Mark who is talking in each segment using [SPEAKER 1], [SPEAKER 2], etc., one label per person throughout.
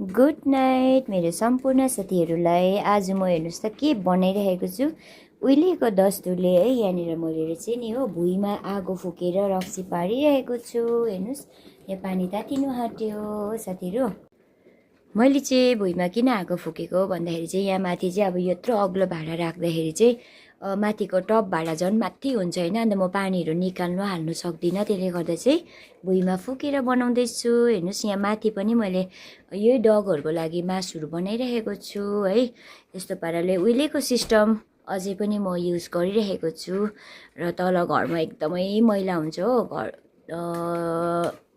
[SPEAKER 1] Good night मेरो सम्पूर्ण साथीहरूलाई। आज म हेर्नुहोस् त के बनाइरहेको छु। उहिलेको दस्तुरले है यहाँनिर मैले चाहिँ नि हो भुइँमा आगो फुकेर रक्सी पारिरहेको छु। हेर्नुहोस् यहाँ पानी तातिनु आँट्यो साथीहरू। मैले चाहिँ भुइँमा किन आगो फुकेको भन्दाखेरि चाहिँ यहाँ माथि चाहिँ अब यत्रो अग्लो भाँडा राख्दाखेरि चाहिँ माथिको टप भाँडा झन् माथि हुन्छ होइन। अन्त म पानीहरू निकाल्नु हाल्नु सक्दिनँ, त्यसले गर्दा चाहिँ भुइँमा फुकेर बनाउँदैछु। हेर्नुहोस् यहाँ माथि पनि मैले यही डगहरूको लागि मासुहरू बनाइरहेको छु है। यस्तो पाराले उहिलेको सिस्टम अझै पनि म युज गरिरहेको छु। र तल घरमा एकदमै मैला हुन्छ हो।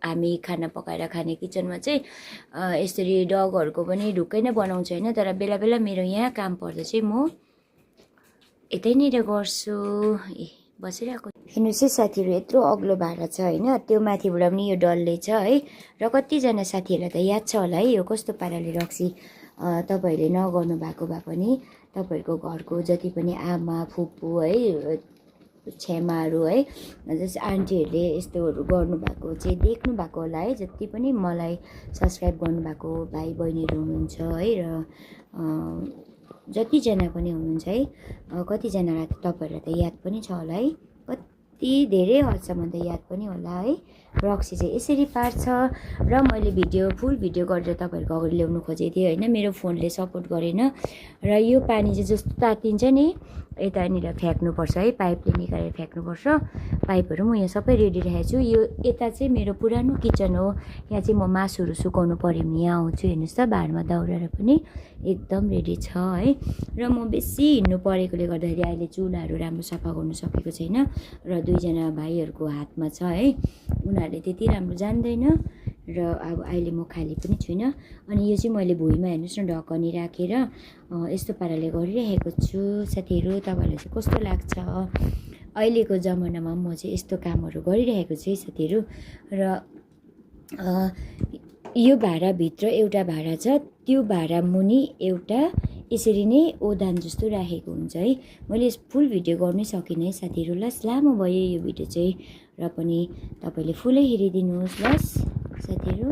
[SPEAKER 1] हामी खाना पकाएर खाने किचनमा चाहिँ यसरी डगहरूको पनि ढुक्कै नै बनाउँछ होइन। तर बेला बेला मेरो यहाँ काम पर्दा चाहिँ म यतैनिर गर्छु बसिरहेको। हेर्नुहोस् है साथीहरू, यत्रो अग्लो भाँडा छ होइन, त्यो माथिबाट पनि यो डल्ले छ है। र कतिजना साथीहरूलाई त याद छ होला है यो कस्तो पाराले रक्सी तपाईँहरूले नगर्नु भएको भए पनि तपाईँहरूको घरको जति पनि आमा फुपू है छेमाहरू है जस्तै आन्टीहरूले यस्तोहरू गर्नुभएको चाहिँ देख्नु भएको होला है। जति पनि मलाई सब्सक्राइब गर्नुभएको भाइ बहिनीहरू हुनुहुन्छ है र जतिजना पनि हुनुहुन्छ है, कतिजनालाई त तपाईँहरूलाई त याद पनि छ होला है। कति धेरै हदसम्म त याद पनि होला है। रक्सी चाहिँ यसरी पार्छ र मैले फुल भिडियो गरेर तपाईँहरूको अगाडि ल्याउनु खोजेको थिएँ होइन। मेरो फोनले सपोर्ट गरेन र यो पानी चाहिँ जस्तो तातिन्छ नि यतानिर फ्याँक्नुपर्छ है, पाइपले निकालेर फ्याँक्नुपर्छ। पाइपहरू म यहाँ सबै रेडी राखेको छु। यो यता चाहिँ मेरो पुरानो किचन हो। यहाँ चाहिँ म मासुहरू सुकाउनु पऱ्यो भने यहाँ आउँछु। हेर्नुहोस् त भाँडमा दाउरेर पनि एकदम रेडी छ है। र म बेसी हिँड्नु परेकोले गर्दाखेरि अहिले चुलाहरू राम्रो सफा गर्नु सकेको छैन र दुईजना भाइहरूको हातमा छ है, उनीहरूले त्यति राम्रो जान्दैन र अब अहिले म खाली पनि छुइनँ। अनि यो चाहिँ मैले भुइँमा हेर्नुहोस् न ढकनी राखेर यस्तो पाराले गरिरहेको छु। साथीहरू तपाईँहरूलाई चाहिँ कस्तो लाग्छ? अहिलेको जमानामा म चाहिँ यस्तो कामहरू गरिरहेको छु है साथीहरू। र यो भाँडाभित्र एउटा भाँडा छ, त्यो भाँडा मुनि एउटा यसरी नै ओदान जस्तो राखेको हुन्छ है। मैले फुल भिडियो गर्नै सकिनँ है साथीहरू। लस् लामो भयो यो भिडियो चाहिँ, र पनि तपाईँले फुलै हेरिदिनुहोस् लस् साथीहरू।